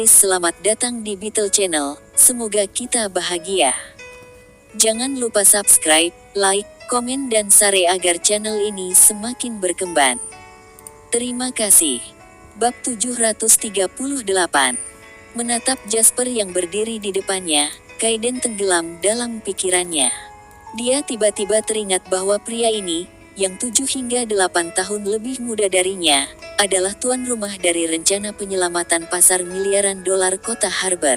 Selamat datang di Beetle Channel, semoga kita bahagia. Jangan lupa subscribe, like, komen dan share agar channel ini semakin berkembang. Terima kasih. Bab 738. Menatap Jasper yang berdiri di depannya, Kaiden tenggelam dalam pikirannya. Dia tiba-tiba teringat bahwa pria ini, yang 7 hingga 8 tahun lebih muda darinya, adalah tuan rumah dari rencana penyelamatan pasar miliaran dolar kota Harbor.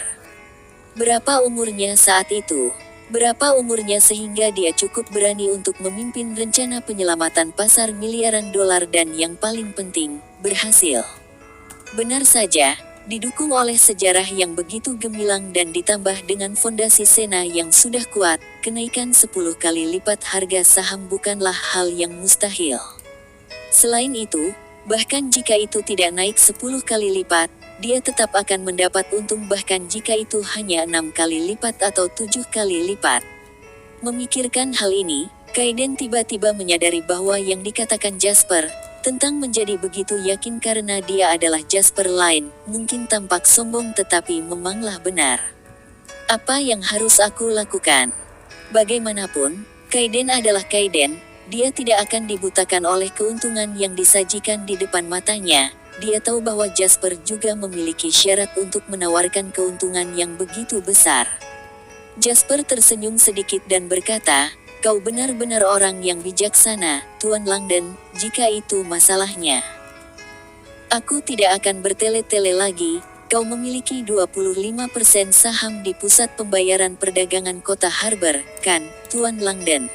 Berapa umurnya saat itu? Berapa umurnya sehingga dia cukup berani untuk memimpin rencana penyelamatan pasar miliaran dolar dan yang paling penting, berhasil. Benar saja, didukung oleh sejarah yang begitu gemilang dan ditambah dengan fondasi Sena yang sudah kuat, kenaikan 10 kali lipat harga saham bukanlah hal yang mustahil. Selain itu, bahkan jika itu tidak naik 10 kali lipat, dia tetap akan mendapat untung bahkan jika itu hanya 6 kali lipat atau 7 kali lipat. Memikirkan hal ini, Kaiden tiba-tiba menyadari bahwa yang dikatakan Jasper, tentang menjadi begitu yakin karena dia adalah Jasper lain, mungkin tampak sombong tetapi memanglah benar. Apa yang harus aku lakukan? Bagaimanapun, Kaiden adalah Kaiden. Dia tidak akan dibutakan oleh keuntungan yang disajikan di depan matanya. Dia tahu bahwa Jasper juga memiliki syarat untuk menawarkan keuntungan yang begitu besar. Jasper tersenyum sedikit dan berkata, "Kau benar-benar orang yang bijaksana, Tuan Langdon, jika itu masalahnya. Aku tidak akan bertele-tele lagi. Kau memiliki 25% saham di pusat pembayaran perdagangan kota Harbor, kan, Tuan Langdon?"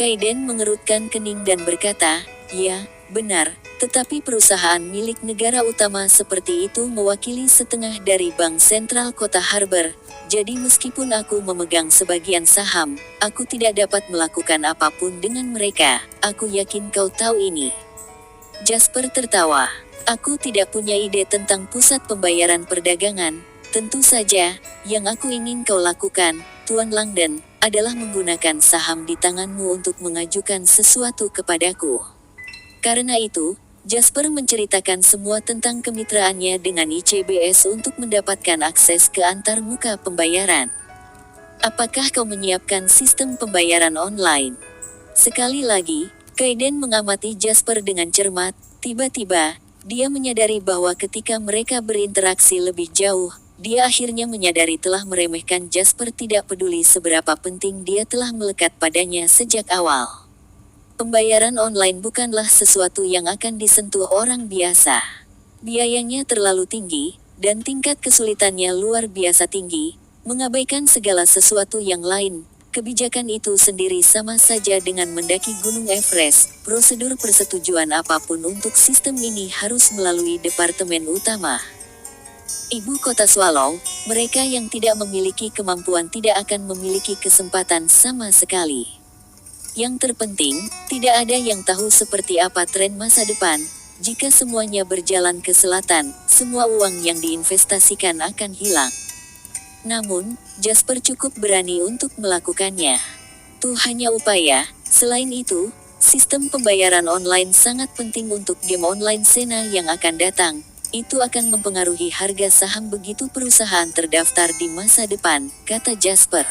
Kaiden mengerutkan kening dan berkata, "Ya, benar, tetapi perusahaan milik negara utama seperti itu mewakili setengah dari Bank Sentral Kota Harbor, jadi meskipun aku memegang sebagian saham, aku tidak dapat melakukan apapun dengan mereka. Aku yakin kau tahu ini." Jasper tertawa. "Aku tidak punya ide tentang pusat pembayaran perdagangan. Tentu saja, yang aku ingin kau lakukan, Tuan Langdon, adalah menggunakan saham di tanganmu untuk mengajukan sesuatu kepadaku." Karena itu, Jasper menceritakan semua tentang kemitraannya dengan ICBS untuk mendapatkan akses ke antarmuka pembayaran. "Apakah kau menyiapkan sistem pembayaran online?" Sekali lagi, Kaiden mengamati Jasper dengan cermat. Tiba-tiba, dia menyadari bahwa ketika mereka berinteraksi lebih jauh, dia akhirnya menyadari telah meremehkan Jasper tidak peduli seberapa penting dia telah melekat padanya sejak awal. Pembayaran online bukanlah sesuatu yang akan disentuh orang biasa. Biayanya terlalu tinggi, dan tingkat kesulitannya luar biasa tinggi, mengabaikan segala sesuatu yang lain. Kebijakan itu sendiri sama saja dengan mendaki Gunung Everest. Prosedur persetujuan apapun untuk sistem ini harus melalui departemen utama. Ibu kota Swallow, mereka yang tidak memiliki kemampuan tidak akan memiliki kesempatan sama sekali. Yang terpenting, tidak ada yang tahu seperti apa tren masa depan. Jika semuanya berjalan ke selatan, semua uang yang diinvestasikan akan hilang. Namun, Jasper cukup berani untuk melakukannya. Itu hanya upaya. Selain itu, sistem pembayaran online sangat penting untuk game online Sena yang akan datang. Itu akan mempengaruhi harga saham begitu perusahaan terdaftar di masa depan, kata Jasper.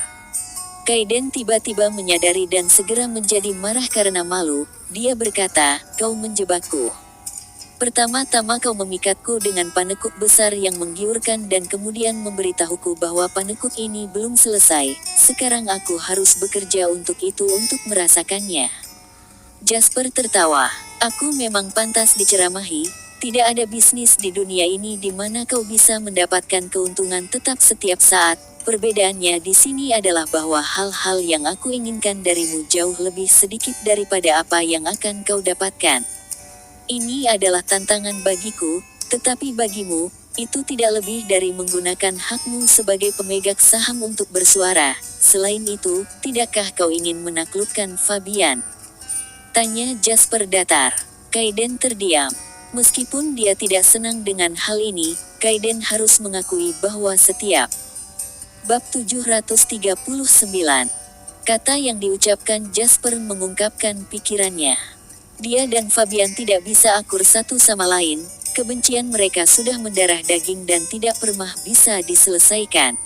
Kaiden tiba-tiba menyadari dan segera menjadi marah karena malu. Dia berkata, "Kau menjebakku. Pertama-tama kau memikatku dengan panekuk besar yang menggiurkan dan kemudian memberitahuku bahwa panekuk ini belum selesai. Sekarang aku harus bekerja untuk itu untuk merasakannya." Jasper tertawa. "Aku memang pantas diceramahi. Tidak ada bisnis di dunia ini di mana kau bisa mendapatkan keuntungan tetap setiap saat. Perbedaannya di sini adalah bahwa hal-hal yang aku inginkan darimu jauh lebih sedikit daripada apa yang akan kau dapatkan. Ini adalah tantangan bagiku, tetapi bagimu, itu tidak lebih dari menggunakan hakmu sebagai pemegang saham untuk bersuara. Selain itu, tidakkah kau ingin menaklukkan Fabian?" tanya Jasper datar. Kaiden terdiam. Meskipun dia tidak senang dengan hal ini, Kaiden harus mengakui bahwa setiap Bab 739. Kata yang diucapkan Jasper mengungkapkan pikirannya. Dia dan Fabian tidak bisa akur satu sama lain, Kebencian mereka sudah mendarah daging dan tidak pernah bisa diselesaikan.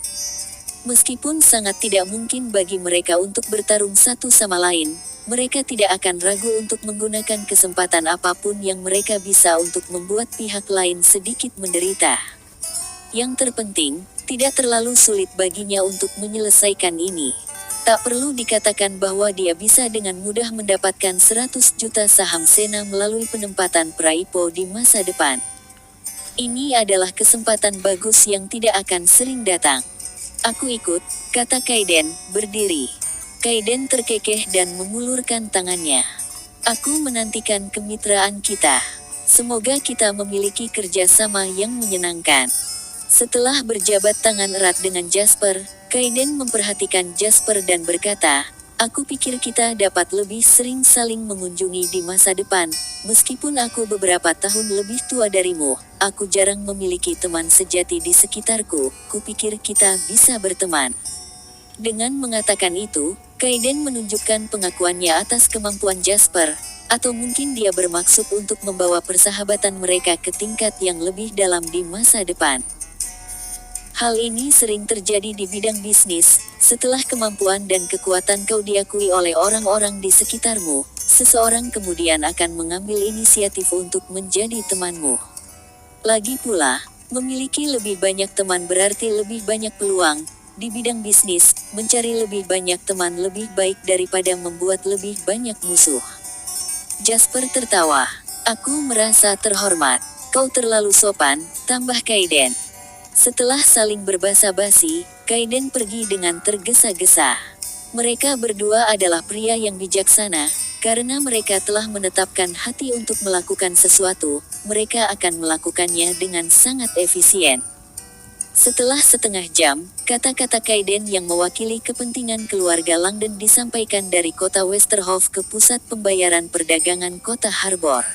Meskipun sangat tidak mungkin bagi mereka untuk bertarung satu sama lain, mereka tidak akan ragu untuk menggunakan kesempatan apapun yang mereka bisa untuk membuat pihak lain sedikit menderita. Yang terpenting, tidak terlalu sulit baginya untuk menyelesaikan ini. Tak perlu dikatakan bahwa dia bisa dengan mudah mendapatkan 100 juta saham Sena melalui penempatan Praipo di masa depan. Ini adalah kesempatan bagus yang tidak akan sering datang. Aku ikut, kata Kaiden, berdiri. Kaiden terkekeh dan mengulurkan tangannya. Aku menantikan kemitraan kita. Semoga kita memiliki kerjasama yang menyenangkan. Setelah berjabat tangan erat dengan Jasper, Kaiden memperhatikan Jasper dan berkata, aku pikir kita dapat lebih sering saling mengunjungi di masa depan. Meskipun aku beberapa tahun lebih tua darimu, aku jarang memiliki teman sejati di sekitarku. Kupikir kita bisa berteman. Dengan mengatakan itu, Kaiden menunjukkan pengakuannya atas kemampuan Jasper, atau mungkin dia bermaksud untuk membawa persahabatan mereka ke tingkat yang lebih dalam di masa depan. Hal ini sering terjadi di bidang bisnis. Setelah kemampuan dan kekuatan kau diakui oleh orang-orang di sekitarmu, seseorang kemudian akan mengambil inisiatif untuk menjadi temanmu. Lagi pula, memiliki lebih banyak teman berarti lebih banyak peluang. Di bidang bisnis, mencari lebih banyak teman lebih baik daripada membuat lebih banyak musuh. Jasper tertawa. Aku merasa terhormat. Kau terlalu sopan, tambah Kaiden. Setelah saling berbasa-basi, Kaiden pergi dengan tergesa-gesa. Mereka berdua adalah pria yang bijaksana, karena mereka telah menetapkan hati untuk melakukan sesuatu, mereka akan melakukannya dengan sangat efisien. Setelah setengah jam, kata-kata Kaiden yang mewakili kepentingan keluarga Langdon disampaikan dari kota Westerhof ke pusat pembayaran perdagangan kota Harbor.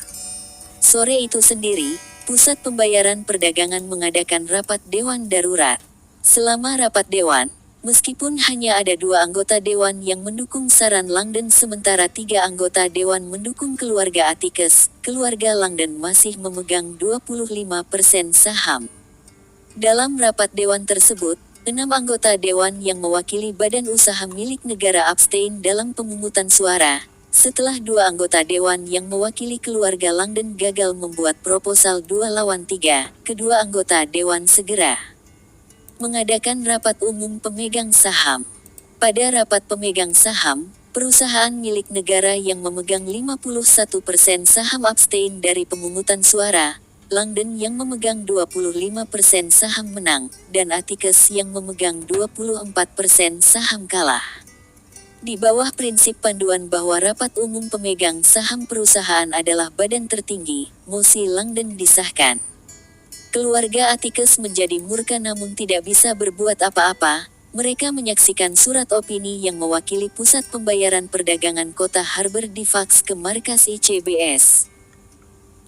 Sore itu sendiri, pusat pembayaran perdagangan mengadakan rapat dewan darurat. Selama rapat dewan, meskipun hanya ada 2 anggota dewan yang mendukung saran Langdon sementara 3 anggota dewan mendukung keluarga Atticus, keluarga Langdon masih memegang 25% saham. Dalam rapat dewan tersebut, 6 anggota dewan yang mewakili badan usaha milik negara abstain dalam pemungutan suara. Setelah 2 anggota dewan yang mewakili keluarga Langdon gagal membuat proposal 2 lawan 3, kedua anggota dewan segera mengadakan rapat umum pemegang saham. Pada rapat pemegang saham, perusahaan milik negara yang memegang 51% saham abstain dari pemungutan suara, Langdon yang memegang 25% saham menang, dan Atticus yang memegang 24% saham kalah. Di bawah prinsip panduan bahwa rapat umum pemegang saham perusahaan adalah badan tertinggi, mosi Langdon disahkan. Keluarga Atticus menjadi murka namun tidak bisa berbuat apa-apa. Mereka menyaksikan surat opini yang mewakili pusat pembayaran perdagangan kota Harbor difaks ke markas ICBS.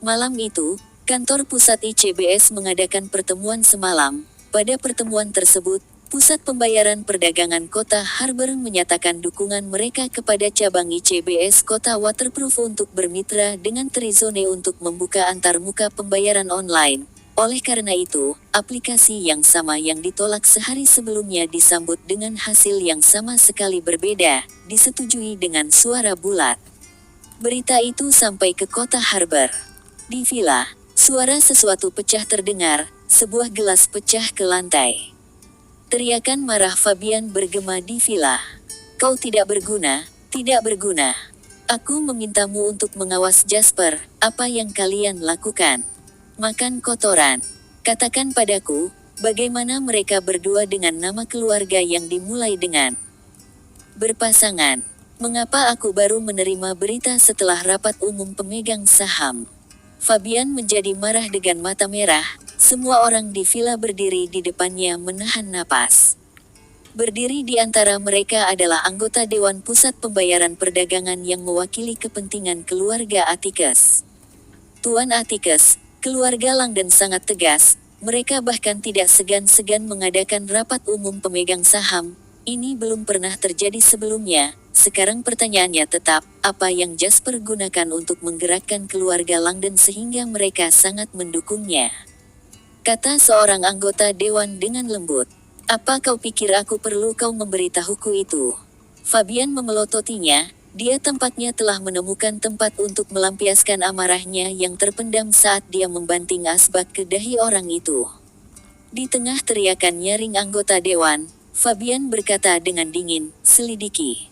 Malam itu, kantor pusat ICBS mengadakan pertemuan semalam. Pada pertemuan tersebut, Pusat Pembayaran Perdagangan Kota Harbor menyatakan dukungan mereka kepada cabang ICBS Kota Waterproof untuk bermitra dengan Trizone untuk membuka antarmuka pembayaran online. Oleh karena itu, aplikasi yang sama yang ditolak sehari sebelumnya disambut dengan hasil yang sama sekali berbeda, disetujui dengan suara bulat. Berita itu sampai ke Kota Harbor. Di villa, suara sesuatu pecah terdengar, sebuah gelas pecah ke lantai. Teriakan marah Fabian bergema di villa. Kau tidak berguna, tidak berguna. Aku memintamu untuk mengawas Jasper, apa yang kalian lakukan? Makan kotoran. Katakan padaku, bagaimana mereka berdua dengan nama keluarga yang dimulai dengan berpasangan. Mengapa aku baru menerima berita setelah rapat umum pemegang saham? Fabian menjadi marah dengan mata merah. Semua orang di villa berdiri di depannya menahan napas. Berdiri di antara mereka adalah anggota Dewan Pusat Pembayaran Perdagangan yang mewakili kepentingan keluarga Atticus. Tuan Atticus, keluarga Langdon sangat tegas, mereka bahkan tidak segan-segan mengadakan rapat umum pemegang saham. Ini belum pernah terjadi sebelumnya, Sekarang pertanyaannya tetap, apa yang Jasper gunakan untuk menggerakkan keluarga Langdon sehingga mereka sangat mendukungnya? Kata seorang anggota dewan dengan lembut. Apa kau pikir aku perlu kau memberitahuku itu? Fabian memelototinya, dia tampaknya telah menemukan tempat untuk melampiaskan amarahnya yang terpendam saat dia membanting asbak ke dahi orang itu. Di tengah teriakan nyaring anggota dewan, Fabian berkata dengan dingin, selidiki.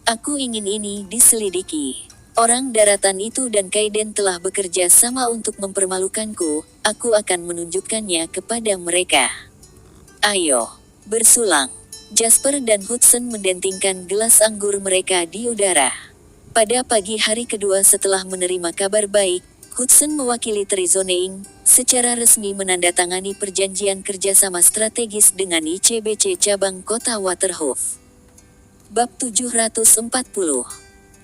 Aku ingin ini diselidiki. Orang daratan itu dan Kaiden telah bekerja sama untuk mempermalukanku, aku akan menunjukkannya kepada mereka. Ayo, bersulang. Jasper dan Hudson mendentingkan gelas anggur mereka di udara. Pada pagi hari kedua setelah menerima kabar baik, Hudson mewakili Trizoneing, secara resmi menandatangani perjanjian kerjasama strategis dengan ICBC cabang kota Waterhoof. Bab 740.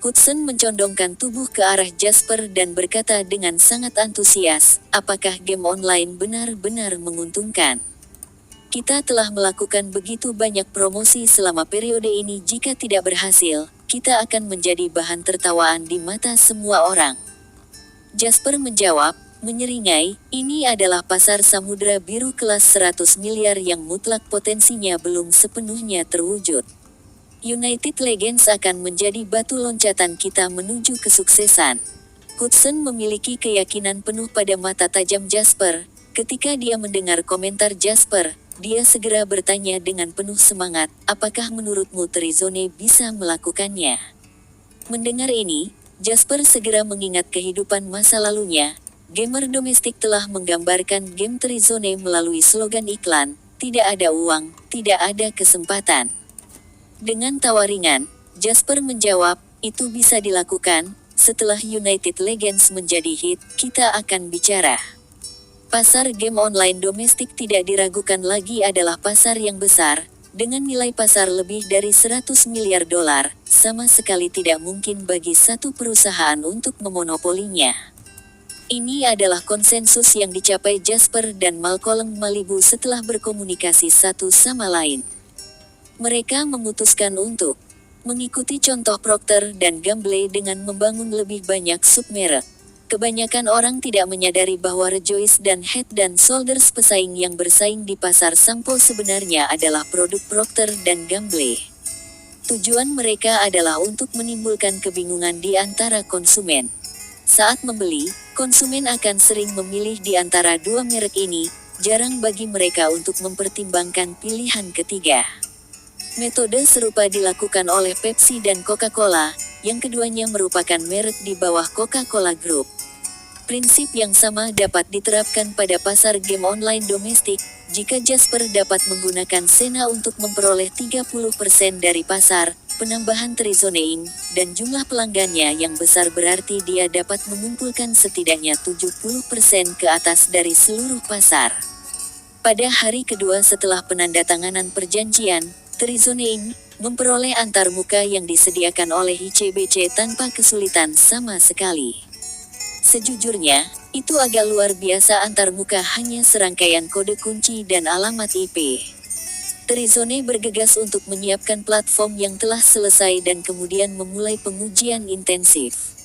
Hudson mencondongkan tubuh ke arah Jasper dan berkata dengan sangat antusias, apakah game online benar-benar menguntungkan? Kita telah melakukan begitu banyak promosi selama periode ini, jika tidak berhasil, kita akan menjadi bahan tertawaan di mata semua orang. Jasper menjawab, menyeringai, ini adalah pasar samudra biru kelas 100 miliar yang mutlak potensinya belum sepenuhnya terwujud. United Legends akan menjadi batu loncatan kita menuju kesuksesan. Hudson memiliki keyakinan penuh pada mata tajam Jasper. Ketika dia mendengar komentar Jasper, dia segera bertanya dengan penuh semangat, apakah menurutmu Trizone bisa melakukannya? Mendengar ini, Jasper segera mengingat kehidupan masa lalunya. Gamer domestik telah menggambarkan game Trizone melalui slogan iklan, tidak ada uang, tidak ada kesempatan. Dengan tawa ringan, Jasper menjawab, itu bisa dilakukan, setelah United Legends menjadi hit, kita akan bicara. Pasar game online domestik tidak diragukan lagi adalah pasar yang besar, dengan nilai pasar lebih dari 100 miliar dolar, sama sekali tidak mungkin bagi satu perusahaan untuk memonopolinya. Ini adalah konsensus yang dicapai Jasper dan Malcolm Malibu setelah berkomunikasi satu sama lain. Mereka memutuskan untuk mengikuti contoh Procter dan Gamble dengan membangun lebih banyak submerek. Kebanyakan orang tidak menyadari bahwa Rejoice dan Head & Shoulders pesaing yang bersaing di pasar sampo sebenarnya adalah produk Procter dan Gamble. Tujuan mereka adalah untuk menimbulkan kebingungan di antara konsumen. Saat membeli, konsumen akan sering memilih di antara dua merek ini, jarang bagi mereka untuk mempertimbangkan pilihan ketiga. Metode serupa dilakukan oleh Pepsi dan Coca-Cola, yang keduanya merupakan merek di bawah Coca-Cola Group. Prinsip yang sama dapat diterapkan pada pasar game online domestik, jika Jasper dapat menggunakan Sena untuk memperoleh 30% dari pasar, penambahan Trizoneing, dan jumlah pelanggannya yang besar berarti dia dapat mengumpulkan setidaknya 70% ke atas dari seluruh pasar. Pada hari kedua setelah penandatanganan perjanjian, Trizoneing memperoleh antarmuka yang disediakan oleh ICBC tanpa kesulitan sama sekali. Sejujurnya, itu agak luar biasa. Antarmuka hanya serangkaian kode kunci dan alamat IP. Trizone bergegas untuk menyiapkan platform yang telah selesai dan kemudian memulai pengujian intensif.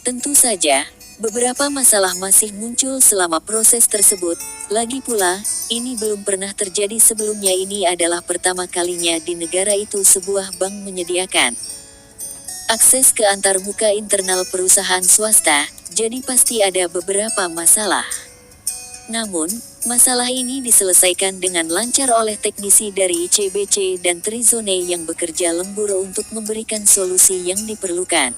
Tentu saja, beberapa masalah masih muncul selama proses tersebut. Lagi pula, ini belum pernah terjadi sebelumnya. Ini adalah pertama kalinya di negara itu sebuah bank menyediakan akses ke antarmuka internal perusahaan swasta, jadi pasti ada beberapa masalah. Namun, masalah ini diselesaikan dengan lancar oleh teknisi dari ICBC dan Trizone yang bekerja lembur untuk memberikan solusi yang diperlukan.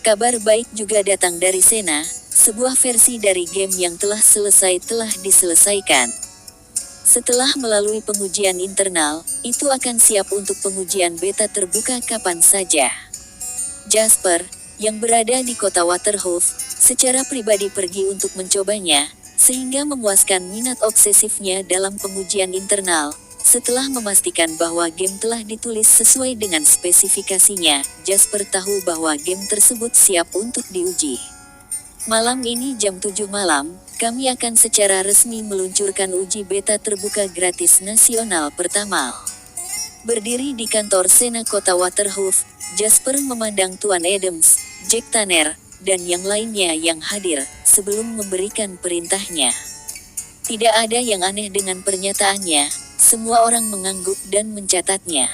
Kabar baik juga datang dari Sena, sebuah versi dari game yang telah selesai telah diselesaikan. Setelah melalui pengujian internal, itu akan siap untuk pengujian beta terbuka kapan saja. Jasper, yang berada di kota Waterhoof, secara pribadi pergi untuk mencobanya, sehingga memuaskan minat obsesifnya dalam pengujian internal. Setelah memastikan bahwa game telah ditulis sesuai dengan spesifikasinya, Jasper tahu bahwa game tersebut siap untuk diuji. Malam ini jam 7 malam, kami akan secara resmi meluncurkan uji beta terbuka gratis nasional pertama. Berdiri di kantor Sena Kota Waterhoof, Jasper memandang Tuan Adams, Jack Tanner, dan yang lainnya yang hadir, sebelum memberikan perintahnya. Tidak ada yang aneh dengan pernyataannya, semua orang mengangguk dan mencatatnya.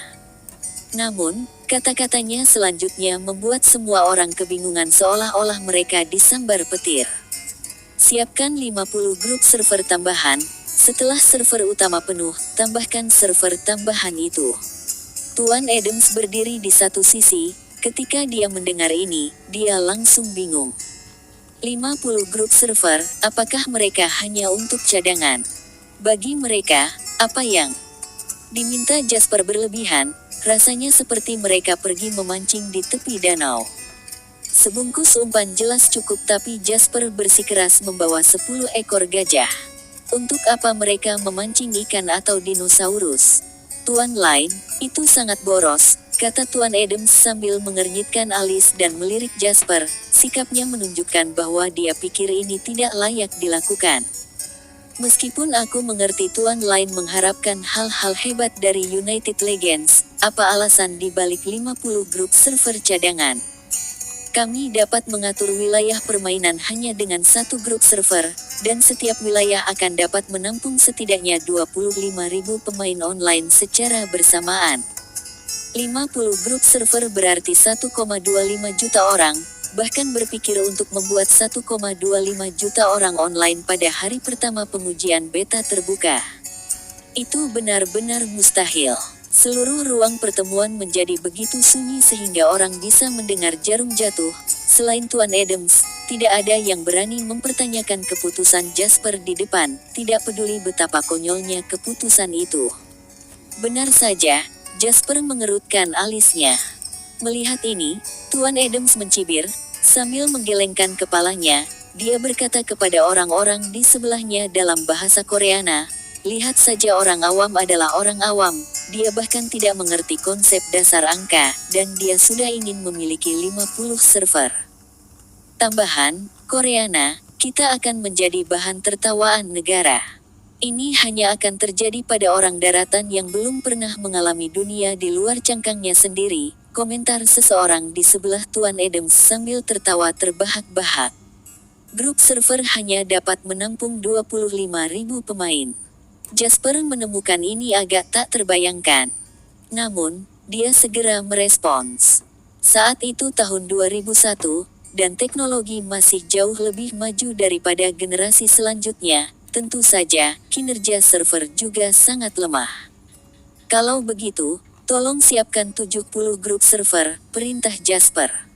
Namun, kata-katanya selanjutnya membuat semua orang kebingungan seolah-olah mereka disambar petir. Siapkan 50 grup server tambahan, setelah server utama penuh, tambahkan server tambahan itu. Tuan Adams berdiri di satu sisi, ketika dia mendengar ini, dia langsung bingung. 50 grup server, apakah mereka hanya untuk cadangan? Bagi mereka, apa yang diminta Jasper berlebihan, rasanya seperti mereka pergi memancing di tepi danau. Sebungkus umpan jelas cukup tapi Jasper bersikeras membawa 10 ekor gajah. Untuk apa mereka memancing ikan atau dinosaurus? Tuan lain, itu sangat boros, kata Tuan Adams sambil mengernyitkan alis dan melirik Jasper, sikapnya menunjukkan bahwa dia pikir ini tidak layak dilakukan. Meskipun aku mengerti Tuan lain mengharapkan hal-hal hebat dari United Legends, apa alasan dibalik 50 grup server cadangan? Kami dapat mengatur wilayah permainan hanya dengan satu grup server, dan setiap wilayah akan dapat menampung setidaknya 25.000 pemain online secara bersamaan. 50 grup server berarti 1,25 juta orang, bahkan berpikir untuk membuat 1,25 juta orang online pada hari pertama pengujian beta terbuka. Itu benar-benar mustahil. Seluruh ruang pertemuan menjadi begitu sunyi sehingga orang bisa mendengar jarum jatuh. Selain Tuan Adams, tidak ada yang berani mempertanyakan keputusan Jasper di depan, tidak peduli betapa konyolnya keputusan itu. Benar saja, Jasper mengerutkan alisnya. Melihat ini, Tuan Adams mencibir, sambil menggelengkan kepalanya, dia berkata kepada orang-orang di sebelahnya dalam bahasa Koreana, lihat saja orang awam adalah orang awam, dia bahkan tidak mengerti konsep dasar angka, dan dia sudah ingin memiliki 50 server. Tambahan, Koreana, kita akan menjadi bahan tertawaan negara. Ini hanya akan terjadi pada orang daratan yang belum pernah mengalami dunia di luar cangkangnya sendiri, komentar seseorang di sebelah Tuan Adams sambil tertawa terbahak-bahak. Grup server hanya dapat menampung 25.000 pemain. Jasper menemukan ini agak tak terbayangkan. Namun, dia segera merespons. Saat itu tahun 2001, dan teknologi masih jauh lebih maju daripada generasi selanjutnya, tentu saja, kinerja server juga sangat lemah. Kalau begitu, tolong siapkan 70 grup server, perintah Jasper.